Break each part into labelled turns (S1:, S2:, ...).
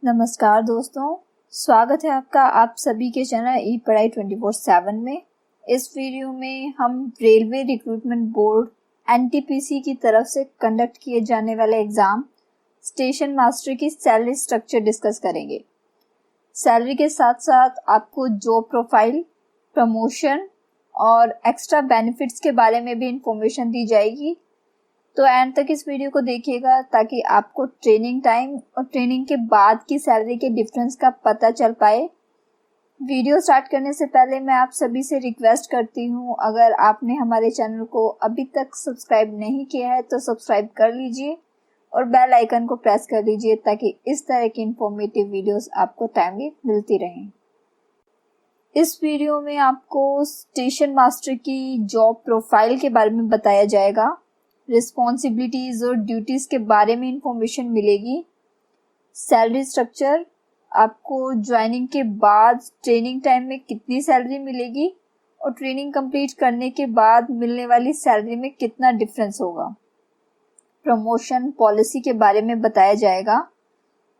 S1: नमस्कार दोस्तों, स्वागत है आपका आप सभी के चैनल ई पढ़ाई 24/7 में। इस वीडियो में हम रेलवे रिक्रूटमेंट बोर्ड एनटीपीसी की तरफ से कंडक्ट किए जाने वाले एग्ज़ाम स्टेशन मास्टर की सैलरी स्ट्रक्चर डिस्कस करेंगे। सैलरी के साथ साथ आपको जॉब प्रोफाइल, प्रमोशन और एक्स्ट्रा बेनिफिट्स के बारे में भी इंफॉर्मेशन दी जाएगी। तो एंड तक इस वीडियो को देखिएगा ताकि आपको ट्रेनिंग टाइम और ट्रेनिंग के बाद की सैलरी के डिफरेंस का पता चल पाए। वीडियो स्टार्ट करने से पहले मैं आप सभी से रिक्वेस्ट करती हूँ, अगर आपने हमारे चैनल को अभी तक सब्सक्राइब नहीं किया है तो सब्सक्राइब कर लीजिए और बेल आइकन को प्रेस कर लीजिए ताकि इस तरह की इंफॉर्मेटिव वीडियोस आपको टाइमली मिलती रहें। इस वीडियो में आपको स्टेशन मास्टर की जॉब प्रोफाइल के बारे में बताया जाएगा, रिस्पॉन्सिबिलिटीज़ और ड्यूटीज़ के बारे में इंफॉर्मेशन मिलेगी। सैलरी स्ट्रक्चर, आपको ज्वाइनिंग के बाद ट्रेनिंग टाइम में कितनी सैलरी मिलेगी और ट्रेनिंग कंप्लीट करने के बाद मिलने वाली सैलरी में कितना डिफरेंस होगा। प्रमोशन पॉलिसी के बारे में बताया जाएगा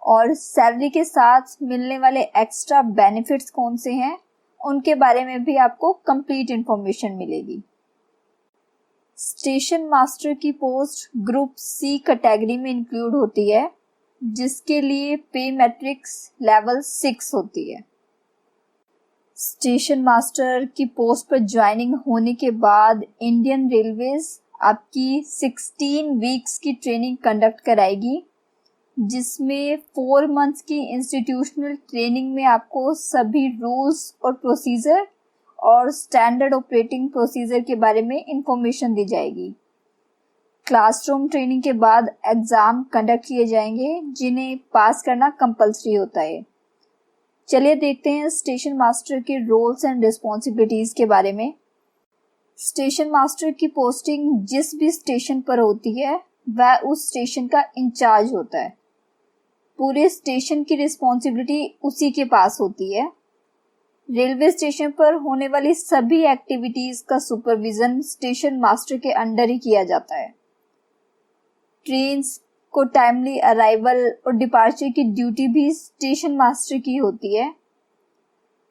S1: और सैलरी के साथ मिलने वाले एक्स्ट्रा बेनिफिट्स कौन से हैं उनके बारे में भी आपको कंप्लीट इंफॉर्मेशन मिलेगी। स्टेशन मास्टर की पोस्ट ग्रुप सी कैटेगरी में इंक्लूड होती है, जिसके लिए पे मैट्रिक्स लेवल 6 होती है। स्टेशन मास्टर की पोस्ट पर ज्वाइनिंग होने के बाद इंडियन रेलवेज आपकी 16 वीक्स की ट्रेनिंग कंडक्ट कराएगी, जिसमें 4 मंथ्स की इंस्टीट्यूशनल ट्रेनिंग में आपको सभी रूल्स और प्रोसीजर और स्टैंडर्ड ऑपरेटिंग प्रोसीजर के बारे में इंफॉर्मेशन दी जाएगी। क्लासरूम ट्रेनिंग के बाद एग्ज़ाम कंडक्ट किए जाएंगे, जिन्हें पास करना कंपलसरी होता है। चलिए देखते हैं स्टेशन मास्टर के रोल्स एंड रिस्पॉन्सिबिलिटीज़ के बारे में। स्टेशन मास्टर की पोस्टिंग जिस भी स्टेशन पर होती है वह उस स्टेशन का इंचार्ज होता है। पूरे स्टेशन की रिस्पॉन्सिबिलिटी उसी के पास होती है। रेलवे स्टेशन पर होने वाली सभी एक्टिविटीज़ का सुपरविज़न स्टेशन मास्टर के अंडर ही किया जाता है। ट्रेन्स को टाइमली अराइवल और डिपार्चर की ड्यूटी भी स्टेशन मास्टर की होती है।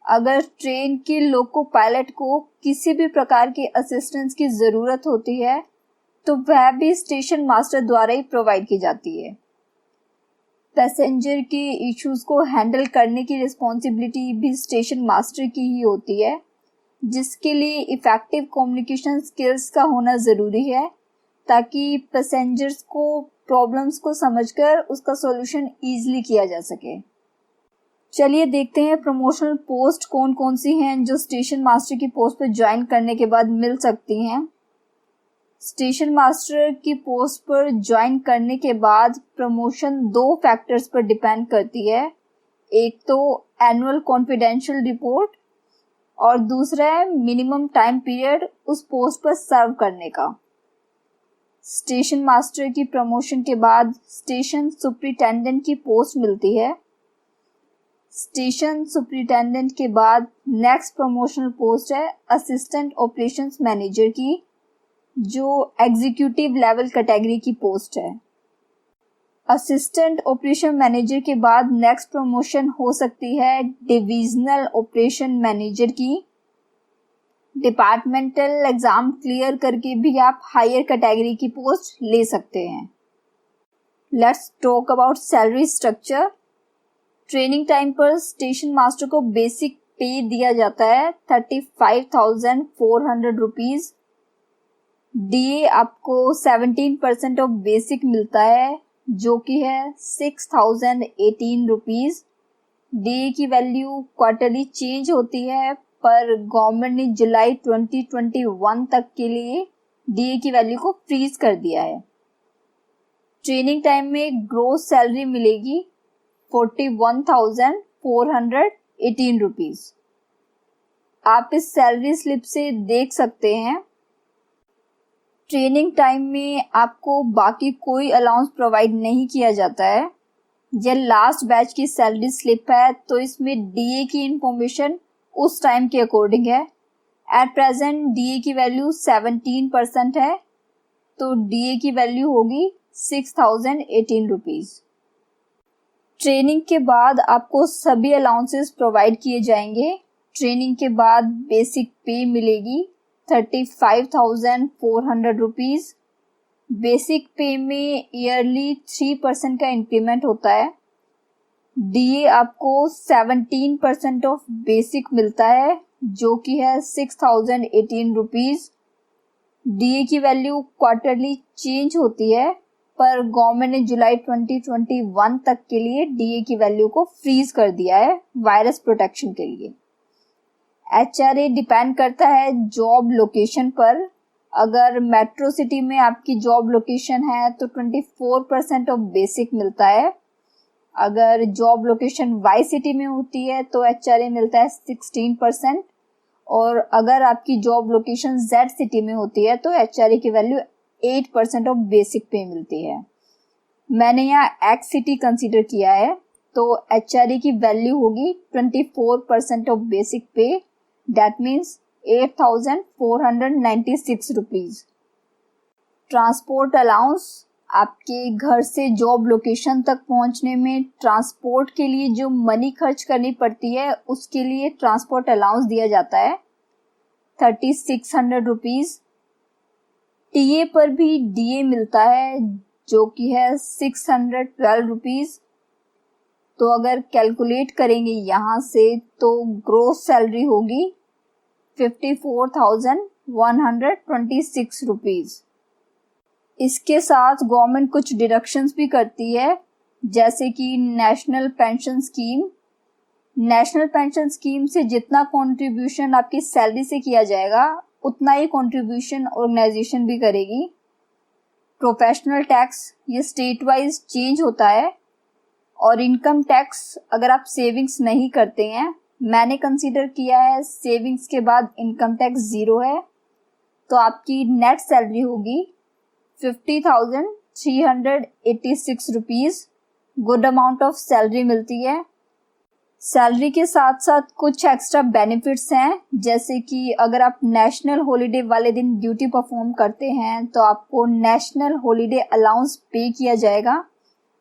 S1: अगर ट्रेन के लोको पायलट को किसी भी प्रकार की असिस्टेंस की ज़रूरत होती है तो वह भी स्टेशन मास्टर द्वारा ही प्रोवाइड की जाती है। पैसेंजर के इश्यूज को हैंडल करने की रिस्पॉन्सिबिलिटी भी स्टेशन मास्टर की ही होती है, जिसके लिए इफ़ेक्टिव कम्युनिकेशन स्किल्स का होना ज़रूरी है ताकि पैसेंजर्स को प्रॉब्लम्स को समझकर उसका सॉल्यूशन ईजिली किया जा सके। चलिए देखते हैं प्रमोशनल पोस्ट कौन कौन सी हैं जो स्टेशन मास्टर की पोस्ट पर ज्वाइन करने के बाद मिल सकती हैं। स्टेशन मास्टर की पोस्ट पर ज्वाइन करने के बाद प्रमोशन 2 फैक्टर्स पर डिपेंड करती है। एक तो एनुअल कॉन्फिडेंशियल रिपोर्ट और दूसरा है मिनिमम टाइम पीरियड उस पोस्ट पर सर्व करने का। स्टेशन मास्टर की प्रमोशन के बाद स्टेशन सुपरिटेंडेंट की पोस्ट मिलती है। स्टेशन सुपरिटेंडेंट के बाद नेक्स्ट प्रमोशनल पोस्ट है असिस्टेंट ऑपरेशंस मैनेजर की, जो एग्जीक्यूटिव लेवल कैटेगरी की पोस्ट है। असिस्टेंट ऑपरेशन मैनेजर के बाद नेक्स्ट प्रमोशन हो सकती है डिविजनल ऑपरेशन मैनेजर की। डिपार्टमेंटल एग्जाम क्लियर करके भी आप हायर कैटेगरी की पोस्ट ले सकते हैं। Let's talk about salary structure. Training time पर स्टेशन मास्टर को बेसिक पे दिया जाता है 35,400 रुपीज़। डीए आपको 17% ऑफ बेसिक मिलता है, जो कि है 6,018 रुपीज़। डीए की वैल्यू क्वार्टरली चेंज होती है, पर गवर्नमेंट ने जुलाई 2021 तक के लिए डीए की वैल्यू को फ्रीज कर दिया है। ट्रेनिंग टाइम में ग्रोस सैलरी मिलेगी 41,418 रुपीज़। आप इस सैलरी स्लिप से देख सकते हैं। ट्रेनिंग टाइम में आपको बाकी कोई अलाउंस प्रोवाइड नहीं किया जाता है। यह लास्ट बैच की सैलरी स्लिप है, तो इसमें डीए की इंफॉर्मेशन उस टाइम के अकॉर्डिंग है। एट प्रेजेंट डीए की वैल्यू 17% है, तो डीए की वैल्यू होगी 6,018 रुपीज़। ट्रेनिंग के बाद आपको सभी अलाउंसेस प्रोवाइड किए जाएंगे। ट्रेनिंग के बाद बेसिक पे मिलेगी 35,400 रुपीज़। बेसिक पे में ईयरली 3% का इंक्रीमेंट होता है। डीए आपको 17% ऑफ बेसिक मिलता है, जो कि है 6,018 रुपीज़। डीए की वैल्यू क्वार्टरली चेंज होती है, पर गवर्नमेंट ने जुलाई 2021 तक के लिए डीए की वैल्यू को फ्रीज कर दिया है वायरस प्रोटेक्शन के लिए। एचआरए डिपेंड करता है जॉब लोकेशन पर। अगर मेट्रो सिटी में आपकी जॉब लोकेशन है तो 24% ऑफ बेसिक मिलता है। अगर जॉब लोकेशन वाई सिटी में होती है तो एचआरए मिलता है 16%। और अगर आपकी जॉब लोकेशन जेड सिटी में होती है तो एचआरए की वैल्यू 8% ऑफ बेसिक पे मिलती है। मैंने यहाँ एक्स सिटी कंसीडर किया है, तो एचआरए की वैल्यू होगी 24% ऑफ बेसिक पे, that means 8,496 rupees. Transport allowance, आपके घर से जॉब लोकेशन तक पहुंचने में ट्रांसपोर्ट के लिए जो मनी खर्च करनी पड़ती है उसके लिए ट्रांसपोर्ट अलाउंस दिया जाता है 3,600 रुपीज़। टीए पर भी डीए मिलता है, जो कि है 612 रुपीज़। तो अगर कैलकुलेट करेंगे यहाँ से तो ग्रोस सैलरी होगी 54,126 रुपीज़। इसके साथ गवर्नमेंट कुछ डिडक्शंस भी करती है, जैसे कि national pension scheme. National pension scheme से जितना कंट्रीब्यूशन आपकी सैलरी से किया जाएगा उतना ही कंट्रीब्यूशन ऑर्गेनाइजेशन भी करेगी। प्रोफेशनल टैक्स ये स्टेट वाइज चेंज होता है। और इनकम टैक्स अगर आप सेविंग्स नहीं करते हैं, मैंने कंसीडर किया है सेविंग्स के बाद इनकम टैक्स 0 है, तो आपकी नेट सैलरी होगी 50,386 rupees. Good amount of salary मिलती है। सैलरी के साथ साथ कुछ एक्स्ट्रा बेनिफिट्स हैं, जैसे कि अगर आप नेशनल हॉलिडे वाले दिन ड्यूटी परफॉर्म करते हैं तो आपको नेशनल हॉलिडे अलाउंस पे किया जाएगा,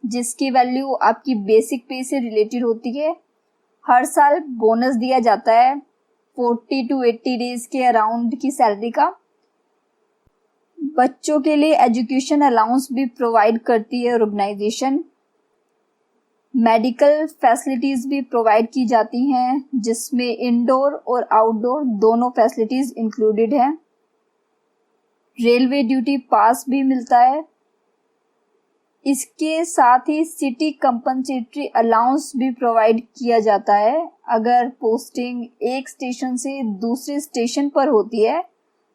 S1: जिसकी वैल्यू आपकी बेसिक पे से रिलेटेड होती है। हर साल बोनस दिया जाता है 40 to 80 डेज के अराउंड की सैलरी का। बच्चों के लिए एजुकेशन अलाउंस भी प्रोवाइड करती है ऑर्गेनाइजेशन। मेडिकल फैसिलिटीज़ भी प्रोवाइड की जाती हैं, जिसमें इंडोर और आउटडोर दोनों फैसिलिटीज़ इंक्लूडेड हैं। रेलवे ड्यूटी पास भी मिलता है। इसके साथ ही सिटी कंपनसेटरी अलाउंस भी प्रोवाइड किया जाता है। अगर पोस्टिंग एक स्टेशन से दूसरे स्टेशन पर होती है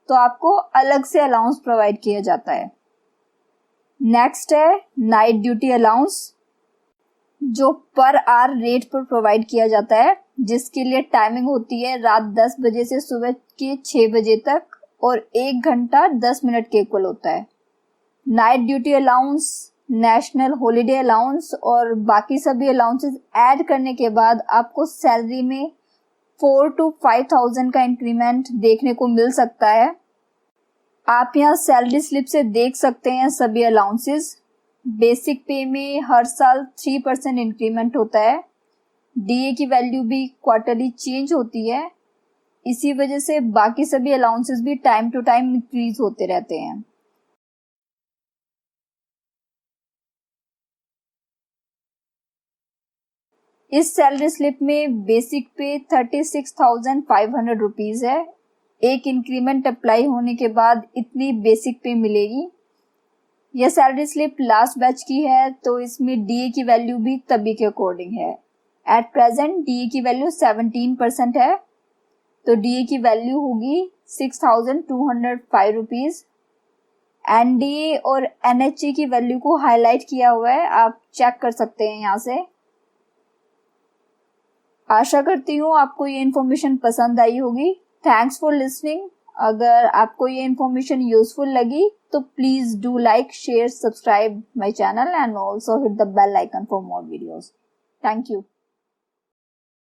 S1: तो आपको अलग से अलाउंस प्रोवाइड किया जाता है। नेक्स्ट है नाइट ड्यूटी अलाउंस, जो पर आवर रेट पर प्रोवाइड किया जाता है, जिसके लिए टाइमिंग होती है रात 10 बजे से सुबह के 6 बजे तक और 1 घंटा 10 मिनट के इक्वल होता है। Night duty allowance, national holiday allowance और बाकी सभी अलाउंसेस ऐड करने के बाद आपको सैलरी में 4 to 5,000 का इंक्रीमेंट देखने को मिल सकता है। आप यहाँ सैलरी स्लिप से देख सकते हैं सभी अलाउंसेस। बेसिक पे में हर साल 3% इंक्रीमेंट होता है। डीए की वैल्यू भी क्वार्टरली चेंज होती है। इसी वजह से बाकी सभी अलाउंसेस भी टाइम टू टाइम इंक्रीज होते रहते हैं। इस सैलरी स्लिप में बेसिक पे 36,500 रुपीज़ है। एक इंक्रीमेंट अप्लाई होने के बाद इतनी बेसिक पे मिलेगी। यह सैलरी स्लिप लास्ट बैच की है, तो इसमें डीए की वैल्यू भी तभी के अकॉर्डिंग है। एट प्रेजेंट डीए की वैल्यू 17% है, तो डीए की वैल्यू होगी 6,205 रुपीज़। एनडीए और एनएचए की वैल्यू को हाईलाइट किया हुआ है, आप चेक कर सकते हैं यहाँ से। आशा करती हूँ आपको ये इन्फॉर्मेशन पसंद आई होगी। Thanks for listening. अगर आपको ये इन्फॉर्मेशन यूजफुल लगी तो please do like, share, subscribe my channel and also hit the bell icon for more videos. Thank you.